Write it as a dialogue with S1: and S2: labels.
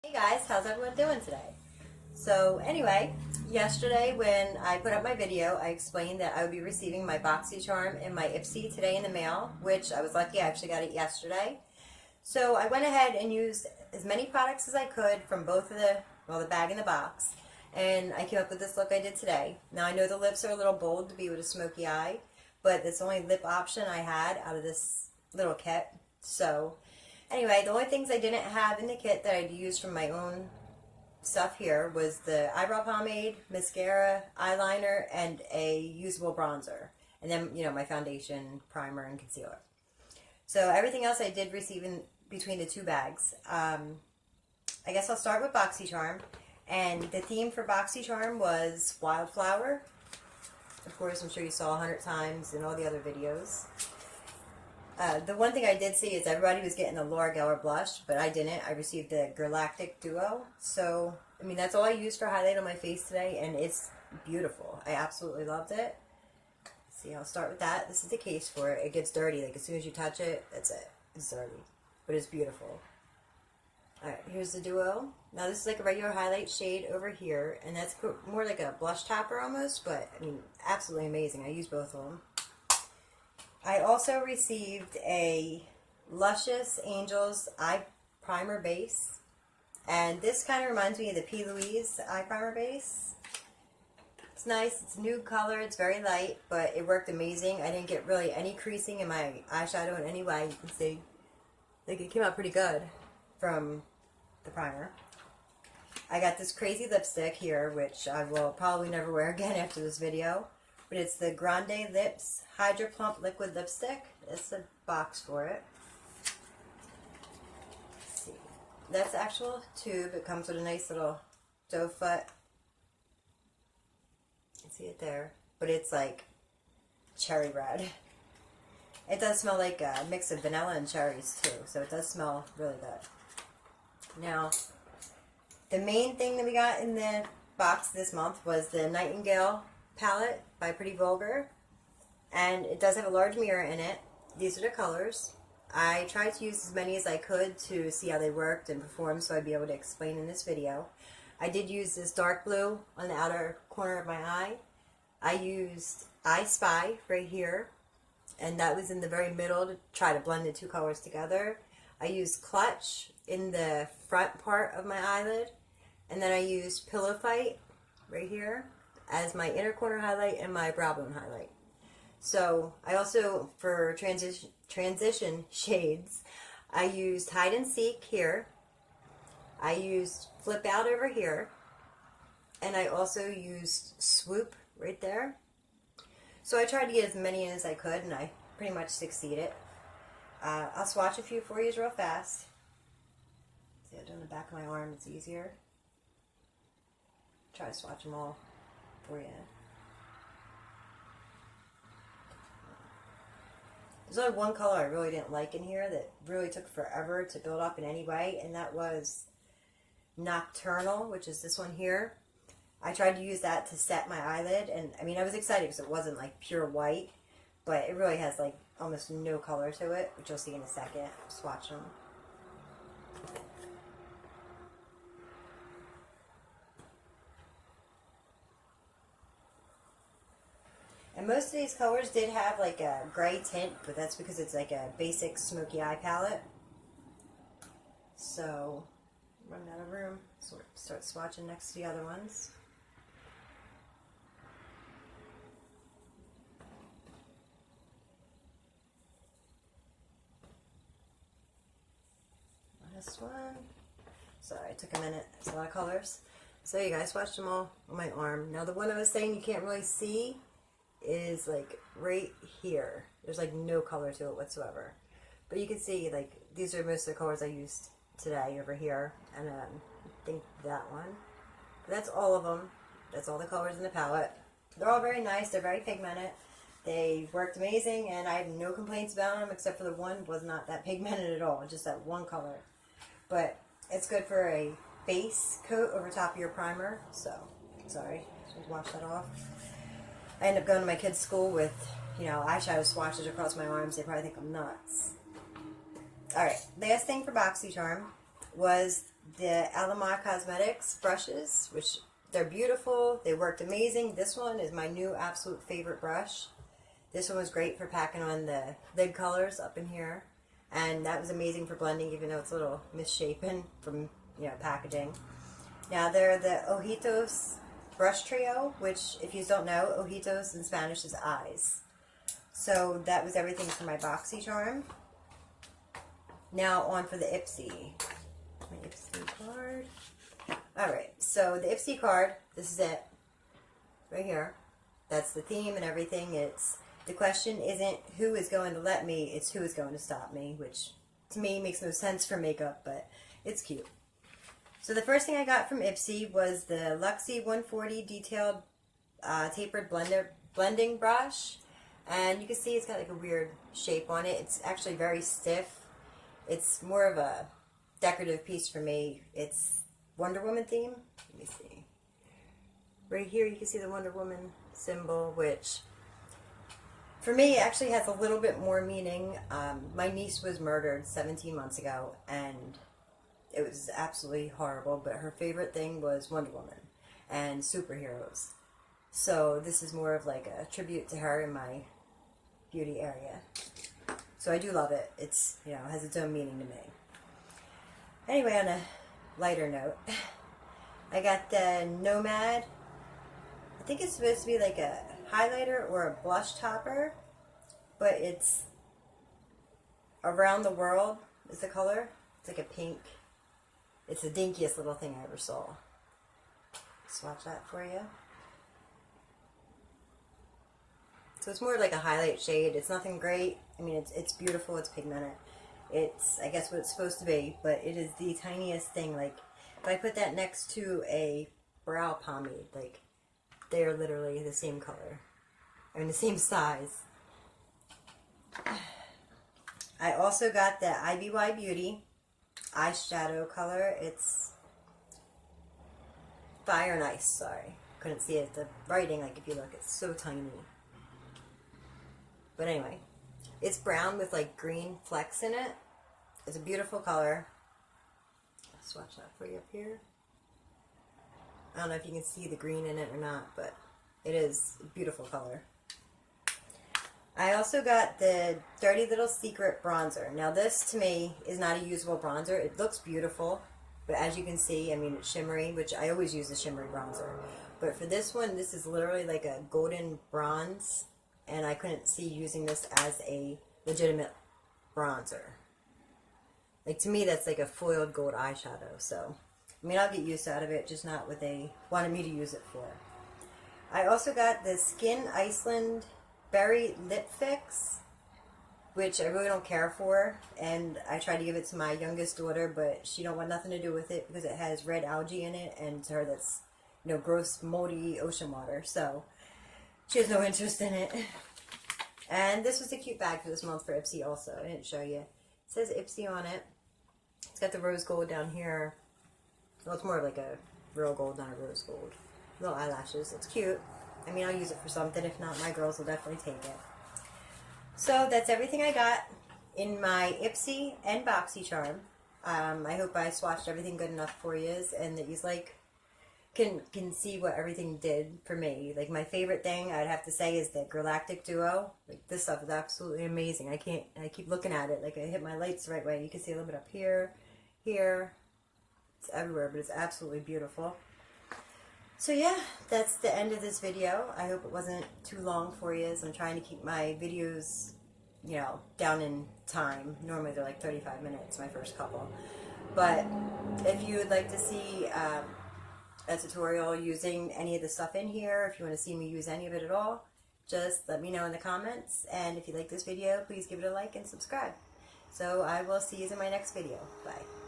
S1: Hey guys, how's everyone doing today? So anyway, yesterday when I put up my video, I explained that I would be receiving my Boxycharm and my ipsy today in the mail, which I was lucky I actually got it yesterday. So I went ahead and used as many products as I could from both of the bag and the box, and I came up with this look I did today. Now I know the lips are a little bold to be with a smoky eye, but it's the only lip option I had out of this little kit. So anyway, the only things I didn't have in the kit that I'd used from my own stuff here was the eyebrow pomade, mascara, eyeliner, and a usable bronzer. And then, my foundation, primer, and concealer. So everything else I did receive in between the two bags. I guess I'll start with Boxycharm. And the theme for Boxycharm was Wildflower. Of course, I'm sure you saw 100 times in all the other videos. The one thing I did see is everybody was getting the Laura Geller blush, but I didn't. I received the Galactic Duo. So, that's all I used for highlight on my face today, and it's beautiful. I absolutely loved it. See, I'll start with that. This is the case for it. It gets dirty. Like, as soon as you touch it, that's it. It's dirty. But it's beautiful. Alright, here's the Duo. Now, this is like a regular highlight shade over here, and that's more like a blush topper almost, but, absolutely amazing. I use both of them. I also received a Luscious Angels Eye Primer Base. And this kind of reminds me of the P. Louise Eye Primer Base. It's nice. It's a nude color. It's very light, but it worked amazing. I didn't get really any creasing in my eyeshadow in any way. You can see. Like, it came out pretty good from the primer. I got this crazy lipstick here, which I will probably never wear again after this video. But it's the Grande Lips Hydro Plump Liquid Lipstick. It's a box for it. Let's see. That's the actual tube. It comes with a nice little doe foot. You can see it there. But it's like cherry red. It does smell like a mix of vanilla and cherries too. So it does smell really good. Now, the main thing that we got in the box this month was the Nightingale palette by Pretty Vulgar, and it does have a large mirror in it. These are the colors. I tried to use as many as I could to see how they worked and performed, so I'd be able to explain in this video. I did use this dark blue on the outer corner of my eye. I used I Spy right here, and that was in the very middle to try to blend the two colors together. I used Clutch in the front part of my eyelid, and then I used Pillow Fight right here as my inner corner highlight and my brow bone highlight. So I also, for transition shades, I used Hide and Seek here. I used Flip Out over here. And I also used Swoop right there. So I tried to get as many as I could, and I pretty much succeeded. I'll swatch a few for you real fast. See, I do it on the back of my arm, it's easier. Try to swatch them all for you. There's only one color I really didn't like in here that really took forever to build up in any way, and that was Nocturnal, which is this one here. I tried to use that to set my eyelid, and I was excited because it wasn't like pure white, but it really has like almost no color to it, which you'll see in a second. Swatch them. And most of these colors did have like a gray tint, but that's because it's like a basic smoky eye palette. So, running out of room, so start swatching next to the other ones. Last one. Sorry, it took a minute. There's a lot of colors. So you guys watched them all on my arm. Now the one I was saying you can't really see is like right here. There's like no color to it whatsoever. But you can see like these are most of the colors I used today over here. And I think that one. But that's all of them. That's all the colors in the palette. They're all very nice. They're very pigmented. They worked amazing, and I have no complaints about them except for the one was not that pigmented at all. Just that one color. But it's good for a base coat over top of your primer. So, sorry. Just wash that off. I end up going to my kids' school with, eyeshadow swatches across my arms. They probably think I'm nuts. Alright, last thing for Boxycharm was the Alamar Cosmetics brushes, which they're beautiful. They worked amazing. This one is my new absolute favorite brush. This one was great for packing on the lid colors up in here. And that was amazing for blending, even though it's a little misshapen from, packaging. Now they're the Ojitos brush trio, which if you don't know, Ojitos in Spanish is eyes. So that was everything for my Boxycharm. Now on for the ipsy. My ipsy card. Alright, so the ipsy card, this is it. Right here. That's the theme and everything. The question isn't who is going to let me, it's who is going to stop me, which to me makes no sense for makeup, but it's cute. So the first thing I got from Ipsy was the Luxie 140 detailed tapered blending brush. And you can see it's got like a weird shape on it. It's actually very stiff. It's more of a decorative piece for me. It's Wonder Woman theme. Let me see. Right here you can see the Wonder Woman symbol, which for me actually has a little bit more meaning. My niece was murdered 17 months ago, and it was absolutely horrible, but her favorite thing was Wonder Woman and superheroes. So this is more of like a tribute to her in my beauty area. So I do love it. It's, has its own meaning to me. Anyway, on a lighter note, I got the Nomad. I think it's supposed to be like a highlighter or a blush topper, but it's Around the World is the color. It's like a pink. It's the dinkiest little thing I ever saw. Swatch that for you. So it's more like a highlight shade. It's nothing great. I mean, it's beautiful. It's pigmented. It's, I guess, what it's supposed to be, but it is the tiniest thing. Like, if I put that next to a brow pomade, like, they're literally the same color. I mean, the same size. I also got the IBY Beauty eyeshadow color. It's Fire and Ice, sorry. Couldn't see it. The writing, like, if you look, it's so tiny. But anyway, it's brown with like green flecks in it. It's a beautiful color. I'll swatch that for you up here. I don't know if you can see the green in it or not, but it is a beautiful color. I also got the Dirty Little Secret bronzer. Now this to me is not a usable bronzer. It looks beautiful, but as you can see, I mean, it's shimmery, which I always use a shimmery bronzer. But for this one, this is literally like a golden bronze. And I couldn't see using this as a legitimate bronzer. Like, to me, that's like a foiled gold eyeshadow. So, I mean, I'll get use out of it, just not what they wanted me to use it for. I also got the Skin Iceland Berry Lip Fix, which I really don't care for. And I tried to give it to my youngest daughter, but she don't want nothing to do with it because it has red algae in it. And to her, that's, gross, moldy ocean water. So she has no interest in it. And this was a cute bag for this month for Ipsy also. I didn't show you. It says Ipsy on it. It's got the rose gold down here. Well, it's more like a real gold, not a rose gold. Little eyelashes. It's cute. I mean, I'll use it for something. If not, my girls will definitely take it. So that's everything I got in my Ipsy and Boxycharm. I hope I swatched everything good enough for you, and that you can see what everything did for me. Like, my favorite thing I'd have to say is the Galactic Duo. Like, this stuff is absolutely amazing. I keep looking at it. Like, I hit my lights the right way. You can see a little bit up here, here. It's everywhere, but it's absolutely beautiful. So yeah, that's the end of this video. I hope it wasn't too long for you, as I'm trying to keep my videos, down in time. Normally they're like 35 minutes, my first couple. But if you would like to see a tutorial using any of the stuff in here, if you want to see me use any of it at all, just let me know in the comments. And if you like this video, please give it a like and subscribe. So I will see you in my next video. Bye.